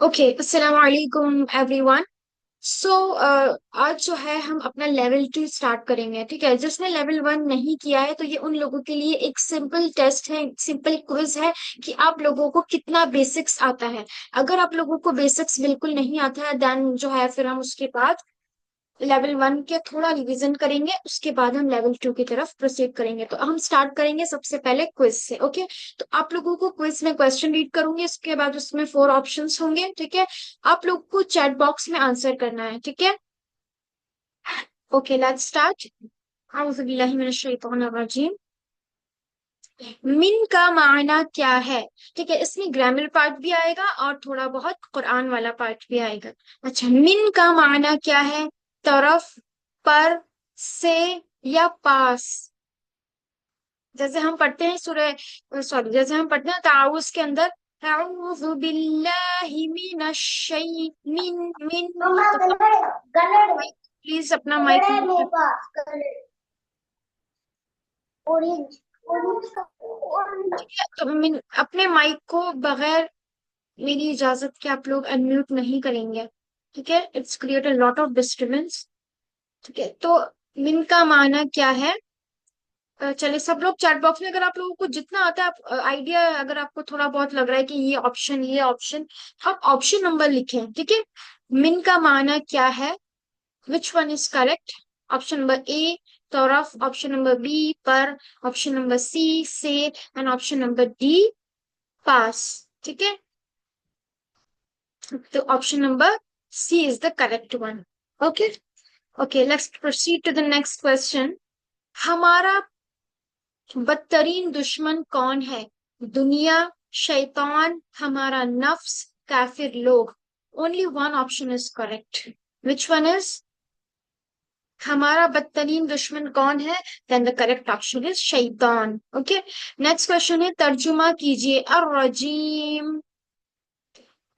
Okay अस्सलाम वालेकुम everyone. सो आज जो है हम अपना लेवल 2 स्टार्ट करेंगे। ठीक है, जिसने लेवल 1 नहीं किया है तो ये उन लोगों के लिए एक सिंपल टेस्ट है, सिंपल क्विज है कि आप लोगों को कितना बेसिक्स आता है। अगर आप लोगों को बेसिक्स बिल्कुल नहीं आता है देन जो है फिर हम उसके बाद लेवल 1 के थोड़ा रिवीजन करेंगे, उसके बाद हम लेवल 2 की तरफ प्रोसीड करेंगे। तो हम स्टार्ट करेंगे सबसे पहले क्विज से। ओके, तो आप लोगों को क्विज में क्वेश्चन रीड करूंगी, उसके बाद उसमें 4 ऑप्शंस होंगे। ठीक है, आप लोग को चैट बॉक्स में आंसर करना है। ठीक है, ओके लेट्स स्टार्ट। औज़ु बिल्लाहि मिनश शैतानिर रजीम। मिन का माना क्या है? ठीक है, इसमें ग्रामर पार्ट भी आएगा और थोड़ा बहुत कुरान वाला पार्ट भी आएगा। अच्छा, मिन का माना क्या है? तरफ, पर, से या पास। जैसे हम पढ़ते हैं सूरह, सॉरी, जैसे हम पढ़ते हैं ताउस के अंदर अऊज़ु बिल्लाहि मिनश शै मिन मिन। मम्मा तो कलर कलर प्लीज अपना माइक कलर है म्यूट मेरे कर। पास कलर ऑरेंज ऑरेंज का ऑरेंज। ठीक है, तो अपने माइक को बगैर मेरी इजाजत के आप लोग अनम्यूट नहीं करेंगे। ठीक है, it's create a lot of disturbance. ठीक है, तो मिन का माना क्या है? चलिए सब लोग चैट बॉक्स में, अगर आप लोगों को जितना आता है आप आइडिया, अगर आपको थोड़ा बहुत लग रहा है कि ये ऑप्शन आप ऑप्शन नंबर लिखें। ठीक है, मिन का माना क्या है? Which one is correct? Option number A तरफ, ऑप्शन नंबर बी पर, ऑप्शन नंबर सी से एंड ऑप्शन नंबर डी पास। ठीक है, तो option number C is the correct one. Okay, okay let's proceed to the next question. हमारा बदतरीन दुश्मन कौन है? दुनिया, शैतान, हमारा नफ्स, काफिर लोग। Only one option is correct. Which one is? हमारा बदतरीन दुश्मन कौन है? Then the correct option is शैतान। ओके, नेक्स्ट क्वेश्चन है, तर्जुमा कीजिए अर रजीम।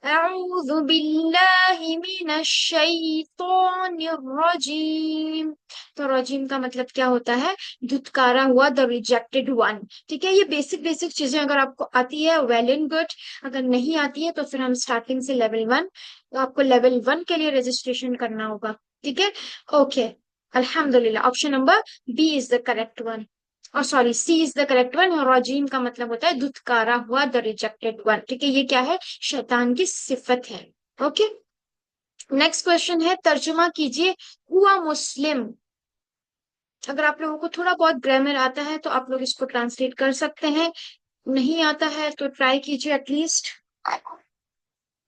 अऊज़ु बिल्लाहि मिनश शैतानिर रजीम। तो रजीम का मतलब क्या होता है? धुतकारा हुआ, द रिजेक्टेड वन। ठीक है, ये बेसिक बेसिक चीजें अगर आपको आती है वेल एंड गुड, अगर नहीं आती है तो फिर हम स्टार्टिंग से लेवल 1, तो आपको लेवल 1 के लिए रजिस्ट्रेशन करना होगा। ठीक है, ओके, अल्हम्दुलिल्लाह option number B is the correct one, और sorry C is the correct one. और रजीम का मतलब होता है धुतकारा हुआ, द रिजेक्टेड वन। ठीक है, ये क्या है? शैतान की सिफत है। ओके, नेक्स्ट क्वेश्चन है, तर्जुमा कीजिए हुआ मुस्लिम। अगर आप लोगों को थोड़ा बहुत ग्रामर आता है तो आप लोग इसको ट्रांसलेट कर सकते हैं, नहीं आता है तो ट्राई कीजिए एटलीस्ट।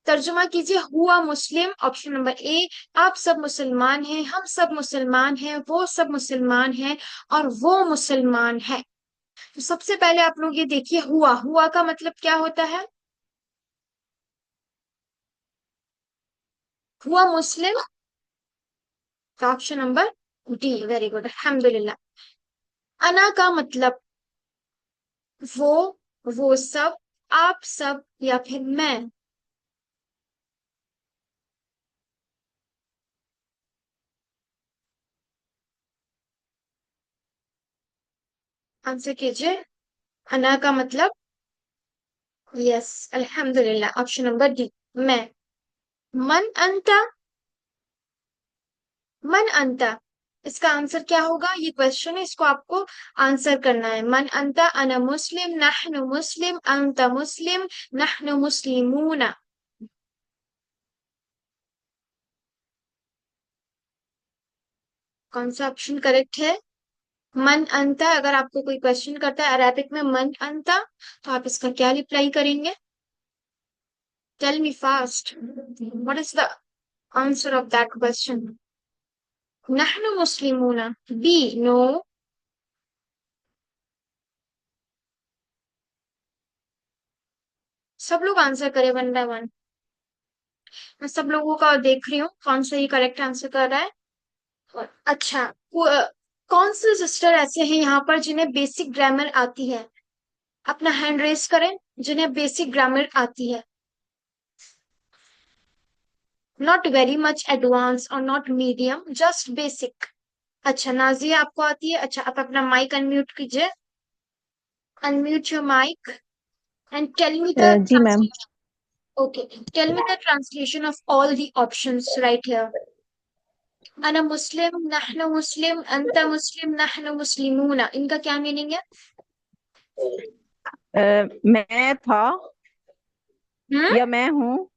तर्जुमा कीजिए हुआ मुस्लिम। ऑप्शन नंबर ए, आप सब मुसलमान हैं, हम सब मुसलमान हैं, वो सब मुसलमान हैं, और वो मुसलमान है। तो सबसे पहले आप लोग ये देखिए, हुआ हुआ का मतलब क्या होता है? हुआ मुस्लिम। तो option number D, very good, अल्हम्दुलिल्लाह। अना का मतलब वो सब, आप सब, या फिर मैं। आंसर कीजिए। अना का मतलब, यस अल्हम्दुलिल्लाह, ऑप्शन नंबर डी, मैं। मन अंता, मन अंता, इसका आंसर क्या होगा? ये क्वेश्चन है, इसको आपको आंसर करना है। मन अंता, अना मुस्लिम, नहनु मुस्लिम, अंता मुस्लिम, नहनु मुस्लिमूना। कौन सा ऑप्शन करेक्ट है? मन अंता, अगर आपको कोई क्वेश्चन करता है अरेबिक में मन अंता, तो आप इसका क्या रिप्लाई करेंगे? Tell me fast, what is the answer of that question? नहनु मुस्लिमूना, बी, नो। सब लोग आंसर करें वन बाय वन। मैं सब लोगों का देख रही हूँ कौन सही करेक्ट आंसर कर रहा है। अच्छा, कौन से सिस्टर ऐसे हैं यहाँ पर जिन्हें बेसिक ग्रामर आती है? अपना हैंड रेस करें जिन्हें बेसिक ग्रामर आती है, नॉट वेरी मच एडवांस और नॉट मीडियम, जस्ट बेसिक। अच्छा, नाजिया आपको आती है। अच्छा, आप अपना माइक अनम्यूट कीजिए, unmute your mic and tell me the जी ma'am. Translation. Okay, tell me the translation of all the options right here. अना मुस्लिम, नहनु मुस्लिम, अंता मुस्लिम, नहनु मुस्लिमून, इनका क्या मीनिंग है? मैं था हम्म, या मैं हूँ।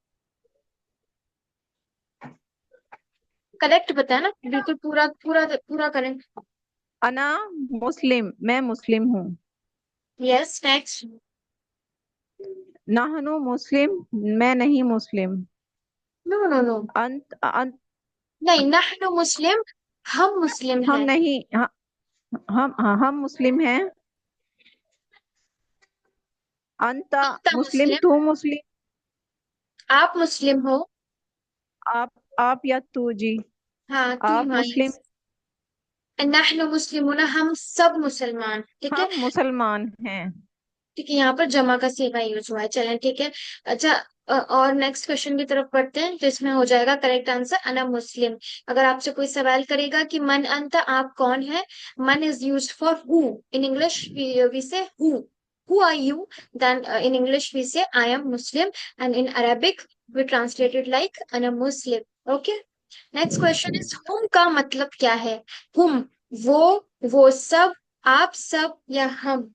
करेक्ट बताया ना, बिल्कुल पूरा पूरा पूरा करें। अना मुस्लिम, मैं मुस्लिम हूँ। Yes, next. नहनु मुस्लिम, मैं नहीं मुस्लिम। नो नो नो, अंत अंत नहीं, नहनु मुस्लिम, हम मुस्लिम हम हैं। नहीं हम मुस्लिम हैं। अंता अंता मुस्लिम, मुस्लिम, तू मुस्लिम। आप मुस्लिम हो। आप आप या तू जी। हाँ, तुम, आप हाँ, मुस्लिम, यस। नहनु मुस्लिमून, हम सब मुसलमान, ठीक है। हम मुसलमान हैं। ठीक है, यहाँ पर जमा का सेवा यूज हुआ है, चलें ठीक है। अच्छा, और नेक्स्ट क्वेश्चन की तरफ बढ़ते हैं, तो इसमें हो जाएगा करेक्ट आंसर अना मुस्लिम। अगर आपसे कोई सवाल करेगा कि मन अंत, आप कौन है, मन is used for who. In English we say who are you, then in English we say I am Muslim, and in Arabic we translated like अना Muslim. Okay, next question is हुम का मतलब क्या है? हुम, वो सब, आप सब या हम?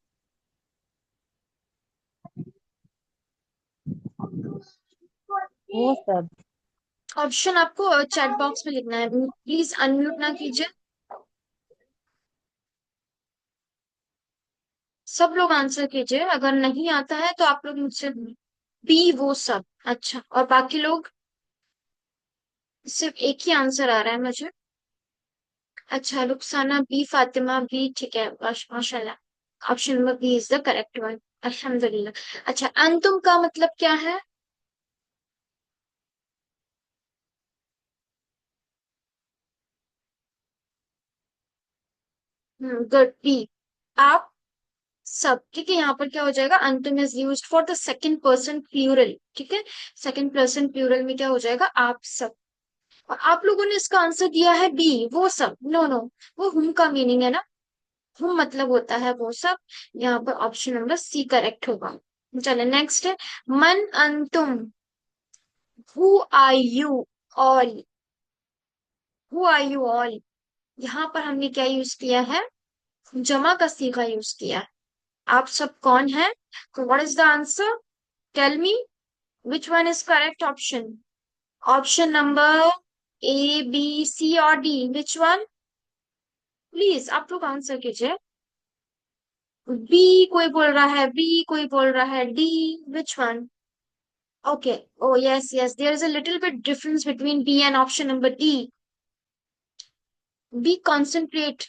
वो सब। ऑप्शन आपको चैट बॉक्स में लिखना है, प्लीज अनम्यूट ना कीजिए। सब लोग आंसर कीजिए, अगर नहीं आता है तो आप लोग मुझसे बी वो सब। अच्छा, और बाकी लोग? सिर्फ एक ही आंसर आ रहा है मुझे। अच्छा, रुखसाना बी, फातिमा बी, ठीक है, माशाल्लाह। Option number B is the correct one, अल्हम्दुलिल्लाह। अच्छा, अंतुम का मतलब क्या है? गुड, बी, आप सब, ठीक है। यहाँ पर क्या हो जाएगा, अंतुम is used for the second person plural, ठीक है। सेकंड पर्सन प्लूरल में क्या हो जाएगा, आप सब। और आप लोगों ने इसका आंसर दिया है बी, वो सब। नो नो, वो हुम का मीनिंग है ना, हुम मतलब होता है वो सब। यहाँ पर ऑप्शन नंबर सी करेक्ट होगा। चलो, नेक्स्ट है मन अंतुम, who are you all, who are you all. यहाँ पर हमने क्या यूज किया है, जमा का सीगा यूज किया है। आप सब कौन है? तो what is the answer? Tell me which one is correct option. Option number A, B, C और डी, विच वन? प्लीज आप लोग आंसर कीजिए। बी कोई बोल रहा है, बी कोई बोल रहा है, D, which one? Okay, oh yes yes, there is a little bit difference between B and option number D. Be concentrate,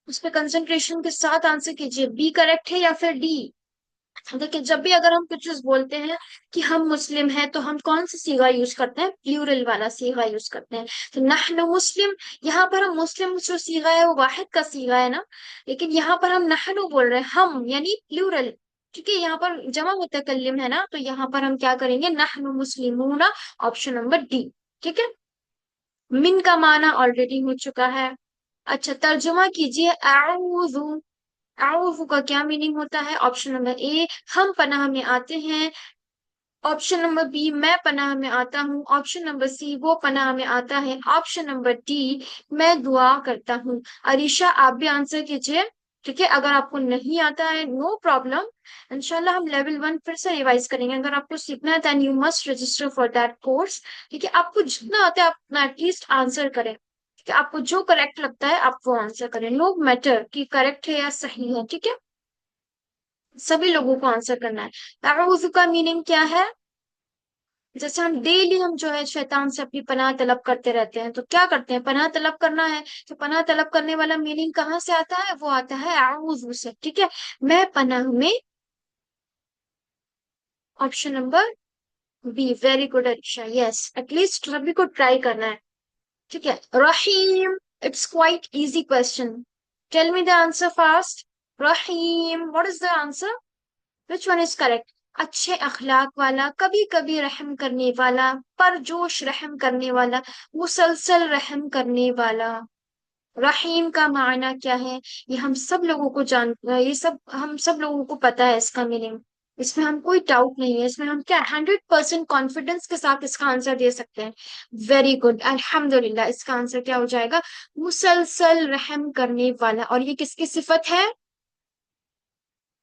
उस पर कंसंट्रेशन के साथ आंसर कीजिए, बी करेक्ट है या फिर डी? देखिए, जब भी अगर हम कुछ चीज बोलते हैं कि हम मुस्लिम हैं, तो हम कौन सा सीगा यूज करते हैं? प्लूरल वाला सीगा यूज करते हैं। तो नहनु मुस्लिम, यहाँ पर हम मुस्लिम जो सीगा है वो वाहिद का सीगा है ना, लेकिन यहाँ पर हम नहनु बोल रहे हैं, हम यानी प्लूरल, क्योंकि यहाँ पर जमा मुतकल्लिम है ना, तो यहाँ पर हम क्या करेंगे, नहनु मुस्लिमूना, ऑप्शन नंबर डी, ठीक है। मिन का माना ऑलरेडी हो चुका है। अच्छा, तर्जुमा कीजिए, आऊज़ु, आऊज़ु का क्या मीनिंग होता है? ऑप्शन नंबर ए, हम पनाह में आते हैं। ऑप्शन नंबर बी, मैं पनाह में आता हूँ। ऑप्शन नंबर सी, वो पनाह में आता है। ऑप्शन नंबर डी, मैं दुआ करता हूँ। अरीशा, आप भी आंसर कीजिए, ठीक है। अगर आपको नहीं आता है, नो प्रॉब्लम, इंशाल्लाह हम लेवल 1 फिर से रिवाइज करेंगे। अगर आपको सीखना है, then you must register for that course, ठीक है। आपको जितना आता है आप एटलीस्ट आंसर करें, ठीक है। आपको जो करेक्ट लगता है आप वो आंसर करें, नो मैटर कि करेक्ट है या सही है, ठीक है। सभी लोगों को आंसर करना है। अऊज़ु का मीनिंग क्या है? जैसे हम डेली हम जो है शैतान से अपनी पनाह तलब करते रहते हैं, तो क्या करते हैं, पनाह तलब करना है, तो पनाह तलब करने वाला मीनिंग कहाँ से आता है? वो आता है आऊज़ु से, ठीक है। मैं पनाह में, option number B, very good Arisha, yes, at least सभी को ट्राई करना है। ठीक है, Rahim, it's quite easy question, tell me the answer fast. Rahim, what is the answer, which one is correct? अच्छे अखलाक वाला, कभी कभी रहम करने वाला, परजोश रहम करने वाला, मुसलसल रहम करने वाला। रहीम का मायना क्या है, ये हम सब लोगों को ये सब हम सब लोगों को पता है इसका मीनिंग। इसमें हम कोई डाउट नहीं है, इसमें हम क्या 100% कॉन्फिडेंस के साथ इसका आंसर दे सकते हैं। वेरी गुड, अल्हम्दुलिल्लाह, इसका आंसर क्या हो जाएगा, मुसलसल रहम करने वाला। और ये किसकी सिफत है,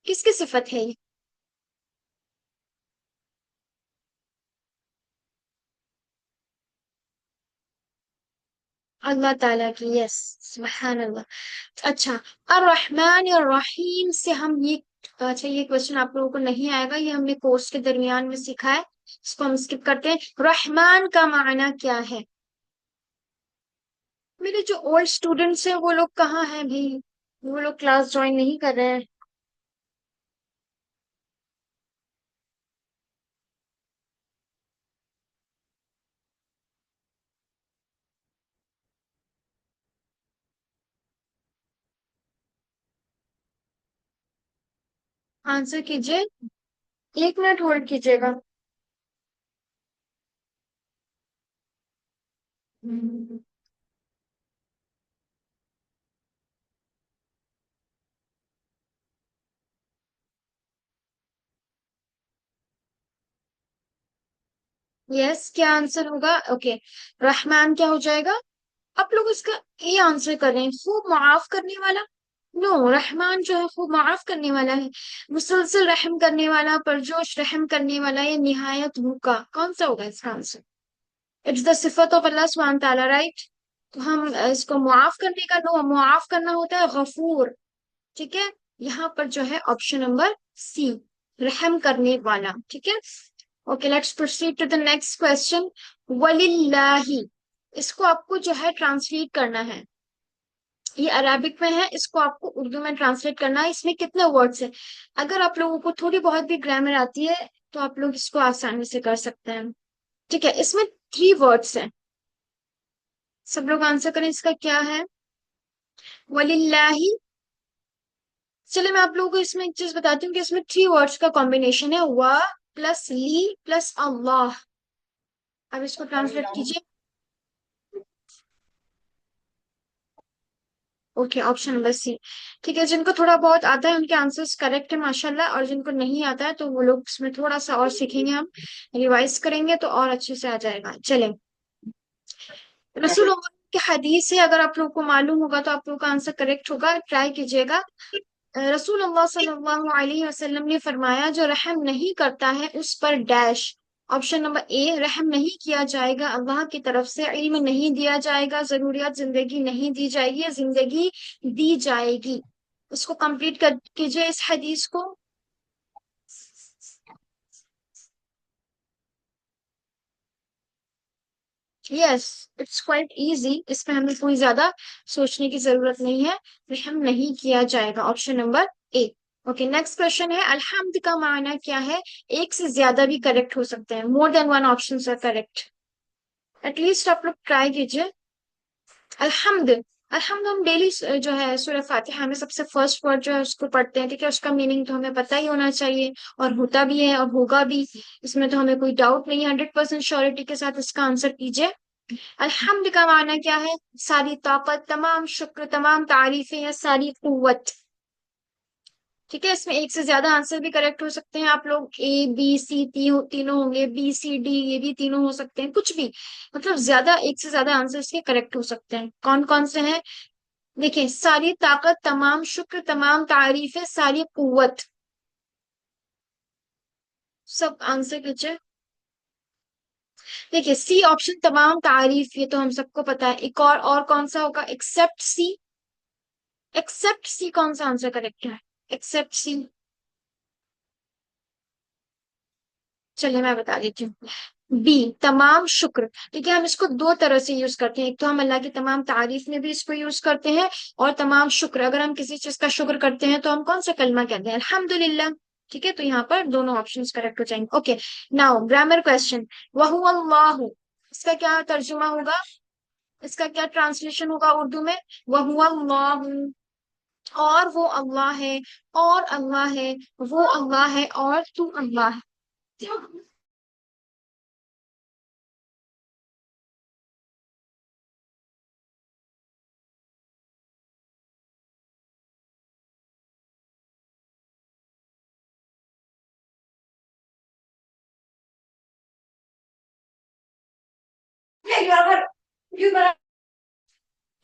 किसकी सिफत है ये? अल्लाह ताला की, यस, सुभान अल्लाह। अच्छा, और रहमान और रहीम से हम ये, अच्छा ये क्वेश्चन आप लोगों को नहीं आएगा, ये हमने कोर्स के दरमियान में सीखा है, इसको हम स्किप करते हैं। रहमान का माना क्या है? मेरे जो ओल्ड स्टूडेंट्स हैं वो लोग कहाँ हैं भाई, वो लोग क्लास ज्वाइन नहीं कर रहे हैं। आंसर कीजिए, 1 मिनट होल्ड कीजिएगा। यस, क्या आंसर होगा? ओके, रहमान क्या हो जाएगा? आप लोग इसका ये आंसर कर रहे हैं, खूब माफ करने वाला। नो, रहमान जो है खूब माफ करने वाला है, मुसलसल रहम करने वाला, परजोश रहम करने वाला, या निहायत भूखा, कौन सा होगा इसका आंसर? इट्स द सिफत ऑफ अल्लाह सुब्हान ताला, राइट? तो हम इसको मुआफ करने का, नो, मुआफ करना होता है गफूर। ठीक है, यहाँ पर जो है ऑप्शन नंबर सी, रहम करने वाला। ठीक है, okay, let's proceed to the next question. वलिल्लाही, इसको आपको जो है ट्रांसलेट करना है, ये अरबिक में है, इसको आपको उर्दू में ट्रांसलेट करना है। इसमें कितने वर्ड्स हैं? अगर आप लोगों को थोड़ी बहुत भी ग्रामर आती है तो आप लोग इसको आसानी से कर सकते हैं। ठीक है, इसमें 3 वर्ड्स हैं, सब लोग आंसर करें, इसका क्या है? वलिल्लाही। चलिए मैं आप लोगों को इसमें एक चीज बताती हूँ कि इसमें 3 वर्ड्स का कॉम्बिनेशन है, व प्लस ली प्लस अल्लाह। अब इसको ट्रांसलेट कीजिए। Okay, option number C. ठीक है, जिनको थोड़ा बहुत आता है उनके आंसर्स करेक्ट है माशाल्लाह, और जिनको नहीं आता है तो वो लोग इसमें थोड़ा सा और सीखेंगे, हम रिवाइज करेंगे तो और अच्छे से आ जाएगा। चलें, रसूल की हदीस है, अगर आप लोग को मालूम होगा तो आप लोग का आंसर करेक्ट होगा, ट्राई कीजिएगा। रसूल सल्लल्लाहु अलैहि वसल्लम ने फरमाया, जो रहम नहीं करता है उस पर डैश। ऑप्शन नंबर ए, रहम नहीं किया जाएगा अल्लाह की तरफ से, इल्म नहीं दिया जाएगा, जरूरियात जिंदगी नहीं दी जाएगी, या जिंदगी दी जाएगी। उसको कंप्लीट कर कीजिए इस हदीस को। यस, इट्स क्वाइट इजी, इसमें हमें कोई ज्यादा सोचने की जरूरत नहीं है, रहम नहीं किया जाएगा, ऑप्शन नंबर ए। ओके, नेक्स्ट क्वेश्चन है, अल्हम्द का माना क्या है? एक से ज्यादा भी करेक्ट हो सकते हैं, more than one option are correct, at least आप लोग ट्राई कीजिए। अल्हम्द, अल्हम्द हम डेली जो है सूरह फातिहा में सबसे फर्स्ट वर्ड जो है उसको पढ़ते हैं। ठीक है, उसका मीनिंग तो हमें पता ही होना चाहिए, और होता भी है और होगा भी, इसमें तो हमें कोई डाउट नहीं है। 100% श्योरिटी के साथ इसका आंसर कीजिए। अल्हम्द का माना क्या है? सारी ताकत, तमाम शुक्र, तमाम तारीफें, या सारी कुव्वत। ठीक है, इसमें एक से ज्यादा आंसर भी करेक्ट हो सकते हैं, आप लोग ए बी सी तीनों होंगे, बी सी डी ये भी तीनों हो सकते हैं, कुछ भी, मतलब ज्यादा, एक से ज्यादा आंसर इसके करेक्ट हो सकते हैं। कौन कौन से हैं? देखिए, सारी ताकत, तमाम शुक्र, तमाम तारीफें, सारी कुव्वत, सब आंसर कीजिए। देखिए, सी ऑप्शन तमाम तारीफ, ये तो हम सबको पता है। एक और कौन सा होगा? एक्सेप्ट सी, एक्सेप्ट सी कौन सा आंसर करेक्ट है? एक्सेप्ट सी, चलिए मैं बता देती हूँ। बी, तमाम शुक्र। ठीक है, हम इसको दो तरह से यूज करते हैं, एक तो हम अल्लाह की तमाम तारीफ में भी इसको यूज करते हैं, और तमाम शुक्र, अगर हम किसी चीज का शुक्र करते हैं तो हम कौन सा कलमा कहते हैं? अल्हम्दुलिल्लाह। ठीक है, तो यहाँ पर दोनों ऑप्शंस करेक्ट हो जाएंगे। Okay, now grammar question. वहु अल्लाहु, इसका क्या तर्जुमा होगा, इसका क्या ट्रांसलेशन होगा उर्दू में? वहु अल्लाहु, और वो अल्लाह है, और अल्लाह है, वो अल्लाह है, और तू अल्लाह है।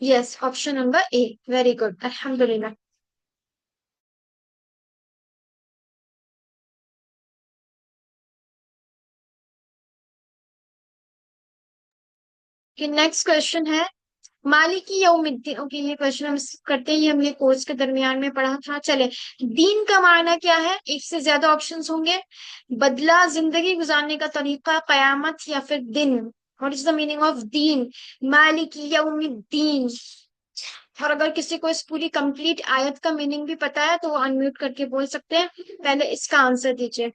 यस, ऑप्शन नंबर ए, वेरी गुड, अल्हम्दुलिल्लाह। कि नेक्स्ट क्वेश्चन है मालिकी यौमिद्दीन। ओके, ये क्वेश्चन हम skip करते हैं, ये हमने कोर्स के दरमियान में पढ़ा था। चले, दीन का माना क्या है? एक से ज्यादा ऑप्शंस होंगे। बदला, जिंदगी गुजारने का तरीका, कयामत, या फिर दिन। What is the meaning of दीन? मालिकी यौमिद्दीन। और अगर किसी को इस पूरी कंप्लीट आयत का मीनिंग भी पता है तो वो अनम्यूट करके बोल सकते हैं। पहले इसका आंसर दीजिए।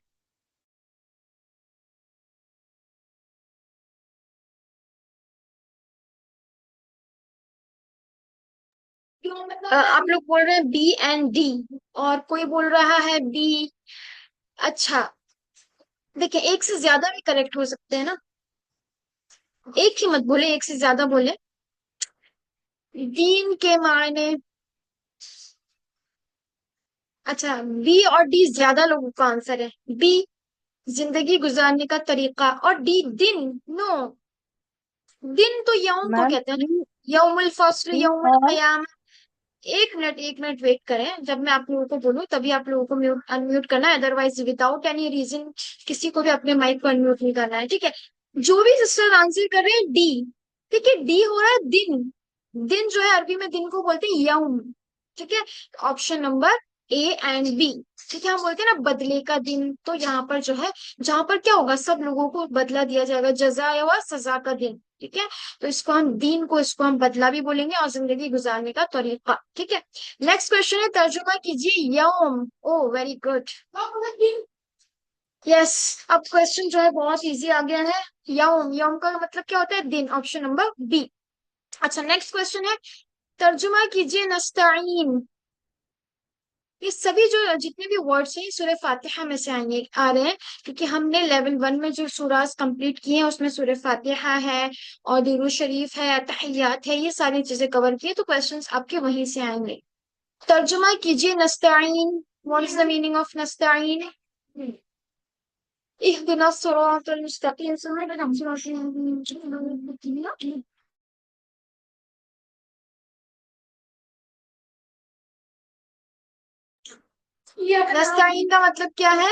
आप लोग बोल रहे हैं बी एंड डी, और कोई बोल रहा है बी। अच्छा, देखिए, एक से ज्यादा भी करेक्ट हो सकते हैं ना, एक ही मत बोले, एक से ज्यादा बोले। दीन के मायने, अच्छा, बी और डी ज्यादा लोगों का आंसर है। बी जिंदगी गुजारने का तरीका, और डी दिन। नो, दिन तो यौम को मैम कहते हैं ना, सी, यौमुल फस्ल, सी यौमुल और कयाम। एक मिनट, एक मिनट वेट करें, जब मैं आप लोगों को बोलूं तभी आप लोगों को म्यूट अनम्यूट करना है, अदरवाइज विदाउट एनी रीजन किसी को भी अपने माइक को अनम्यूट नहीं करना है, ठीक है? जो भी सिस्टर आंसर कर रहे हैं डी, ठीक है, डी हो रहा है दिन। दिन जो है अरबी में दिन को बोलते हैं यौम, ठीक है? Option number A and B, ठीक है? हम बोलते हैं ना बदले का दिन, तो यहाँ पर जो है, जहां पर क्या होगा, सब लोगों को बदला दिया जाएगा, जजा या सजा का दिन, ठीक है? तो इसको हम दीन को, इसको हम बदला भी बोलेंगे, और जिंदगी गुजारने का तरीका, ठीक है? नेक्स्ट क्वेश्चन है, तर्जुमा कीजिए यौम। ओ वेरी गुड, यस। अब क्वेश्चन जो है बहुत इजी आ गया है। यौम, यौम का मतलब क्या होता है? दिन, ऑप्शन नंबर बी। अच्छा, नेक्स्ट क्वेश्चन है, तर्जुमा कीजिए नस्ताइन। ये सभी जो जितने भी वर्ड्स हैं सूरह फातिहा में से आएंगे, आ रहे हैं, क्योंकि हमने लेवल 1 में जो सूरास कंप्लीट किए हैं उसमें सूरह फातिहा है, और दुरूद शरीफ है, तहियात है, ये सारी चीजें कवर की है, तो क्वेश्चंस आपके वहीं से आएंगे। तर्जुमा कीजिए नस्ताइन। What is the meaning of नस्ताइन? इहदिना सिरातल मुस्तकीम। नस्ताइन का मतलब क्या है?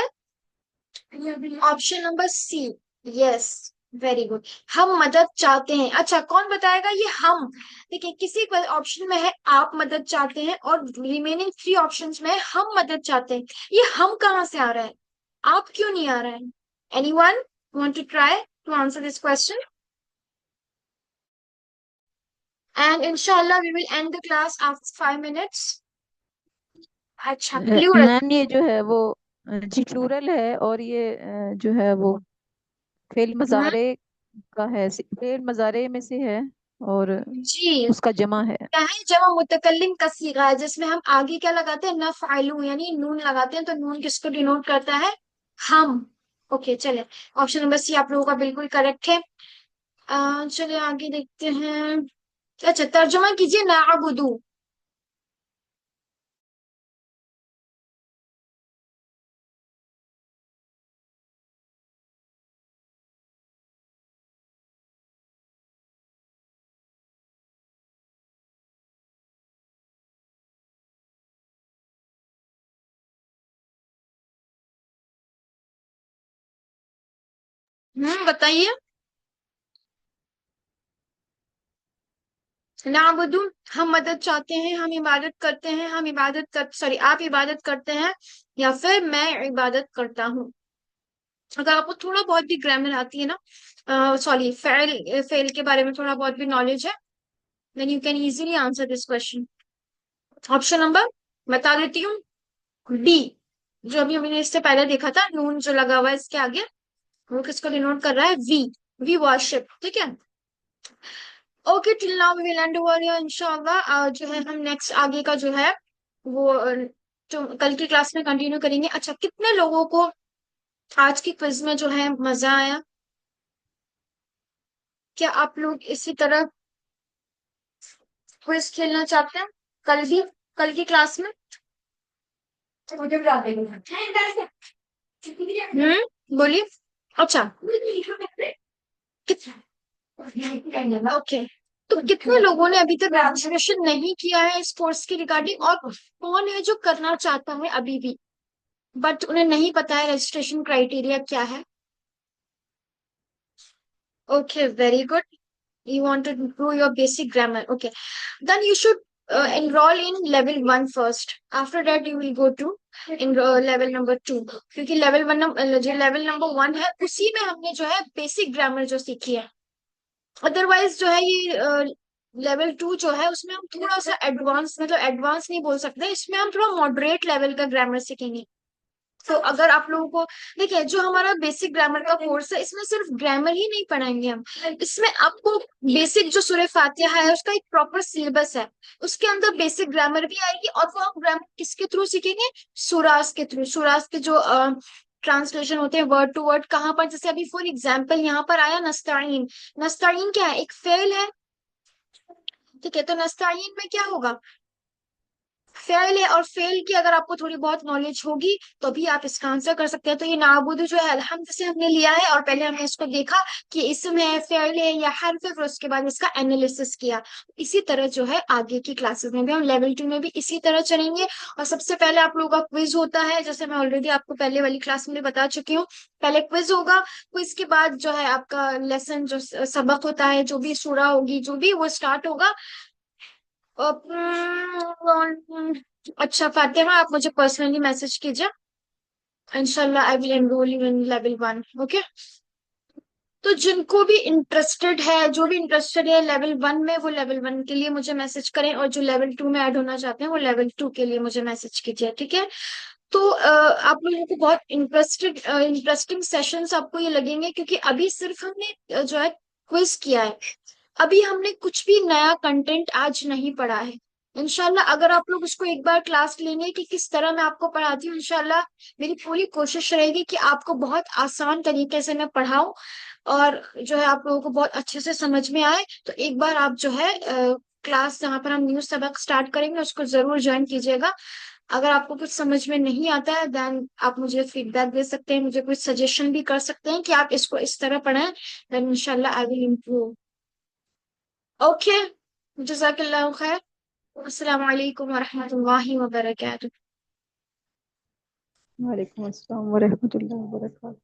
Option number C, yes, very good. हम मदद चाहते हैं। अच्छा, कौन बताएगा ये हम? देखिए, किसी ऑप्शन में है आप मदद चाहते हैं, और रिमेनिंग 3 ऑप्शंस में है हम मदद चाहते हैं। ये हम कहाँ से आ रहा है? आप क्यों नहीं आ रहा है? Anyone want to try to answer this question? And इंशाल्लाह we will end the class after 5 minutes. अच्छा, प्लूरल। मैम ये जो है वो जी प्लूरल है, और ये जो है वो फेल मजारे का है, फेल मजारे में से है, और जी, उसका जमा है। क्या है? जमा मुतकल्लिम का सीगा है, जिसमें हम आगे क्या लगाते हैं? नफ़अलु, यानी नून लगाते हैं, तो नून किसको डिनोट करता है? हम। ओके, चले, ऑप्शन नंबर सी आप लोगों का बिल्कुल करेक्ट है। चलिए आगे देखते हैं। अच्छा, तर्जुमा कीजिए नाअबुदु। बताइए। नाअबुदु, हम मदद चाहते हैं, हम इबादत करते हैं, हम इबादत कर, सॉरी, आप इबादत करते हैं, या फिर मैं इबादत करता हूँ। अगर आपको थोड़ा बहुत भी ग्रामर आती है ना, सॉरी, फेल फेल के बारे में थोड़ा बहुत भी नॉलेज है, then you can easily answer this question. Option number बता देती हूँ, डी, जो अभी हमने इससे पहले देखा था, नून जो लगा हुआ है इसके आगे, वो किसको डिनोट कर रहा है? वी। वी वर्शिप, ठीक है। Okay, till now we will end over here इंशाल्लाह। जो है हम नेक्स्ट आगे का जो है वो जो कल की क्लास में कंटिन्यू करेंगे। अच्छा, कितने लोगों को आज की क्विज में जो है मजा आया? क्या आप लोग इसी तरह क्विज खेलना चाहते हैं कल भी, कल की क्लास में? बोलिए। अच्छा, ओके। तो कितने लोगों ने अभी तक रजिस्ट्रेशन नहीं किया है इस कोर्स के रिगार्डिंग, और कौन है जो करना चाहता है अभी भी बट उन्हें नहीं पता है रजिस्ट्रेशन क्राइटेरिया क्या है? Okay, very good. You want to improve your basic grammar. Okay. Then you should enroll in level 1 first. After that, you will go to in level number 2. क्योंकि जो level number 1 है उसी में हमने जो है बेसिक ग्रामर जो सीखी है। अदरवाइज जो है ये लेवल 2 जो है उसमें हम थोड़ा सा एडवांस, मतलब एडवांस नहीं बोल सकते, इसमें हम थोड़ा मॉडरेट लेवल का ग्रामर सीखेंगे। तो अगर आप लोगों को देखिए, जो हमारा बेसिक ग्रामर का कोर्स है इसमें सिर्फ ग्रामर ही नहीं पढ़ाएंगे हम, इसमें आपको बेसिक जो सूरह फातिहा है उसका एक प्रॉपर सिलेबस है, उसके अंदर बेसिक ग्रामर भी आएगी। और वो हम ग्रामर किसके थ्रू सीखेंगे? सूरास के थ्रू। सूरास के जो ट्रांसलेशन होते हैं वर्ड टू वर्ड, कहाँ पर, जैसे अभी फॉर एग्जाम्पल यहाँ पर आया नस्ताइन। नस्ताइन क्या है? एक फेल है, ठीक है। तो नस्ताइन में क्या होगा? फेल है, और फेल की अगर आपको थोड़ी बहुत नॉलेज होगी तो भी आप इसका आंसर कर सकते हैं। तो ये नाबुद जो है अल्हम्द से हमने लिया है, और पहले हमने इसको देखा कि इसमें फेल है या हर्फ है, फिर उसके बाद इसका एनालिसिस किया। इसी तरह जो है आगे की क्लासेस में भी हम लेवल 2 में भी इसी तरह चलेंगे। और सबसे पहले आप लोगों का क्विज होता है, जैसे मैं ऑलरेडी आपको पहले वाली क्लास में बता चुकी हूँ। पहले क्विज होगा, क्विज के बाद जो है आपका लेसन जो सबक होता है, जो भी सूरा होगी, जो भी वो स्टार्ट होगा। अच्छा फातिमा, आप मुझे पर्सनली मैसेज कीजिए, इंशाल्लाह I will enrol you in level 1। Okay. तो जिनको भी इंटरेस्टेड है, जो भी इंटरेस्टेड है लेवल 1 में, वो लेवल 1 के लिए मुझे मैसेज करें, और जो लेवल 2 में ऐड होना चाहते हैं वो लेवल 2 के लिए मुझे मैसेज कीजिए, ठीक है। तो आप लोगों को बहुत इंटरेस्टिंग सेशंस आपको ये लगेंगे, क्योंकि अभी सिर्फ हमने जो है क्विज किया है, अभी हमने कुछ भी नया कंटेंट आज नहीं पढ़ा है। इंशाल्लाह अगर आप लोग उसको एक बार क्लास लेंगे कि किस तरह मैं आपको पढ़ाती हूँ, इंशाल्लाह मेरी पूरी कोशिश रहेगी कि आपको बहुत आसान तरीके से मैं पढ़ाऊं, और जो है आप लोगों को बहुत अच्छे से समझ में आए। तो एक बार आप जो है क्लास जहाँ पर हम न्यू सबक स्टार्ट करेंगे उसको जरूर ज्वाइन कीजिएगा। अगर आपको कुछ समझ में नहीं आता है देन आप मुझे फीडबैक दे सकते हैं, मुझे कुछ सजेशन भी कर सकते हैं कि आप इसको इस तरह पढ़ें, देन इंशाल्लाह आई विल इम्प्रूव। ओके, जज़ाकल्लाहु खैर। अस्सलाम वालेकुम वरहमतुल्लाहि वबरकातुहू। वालेकुम अस्सलाम वरहमतुल्लाहि वबरकातुहू।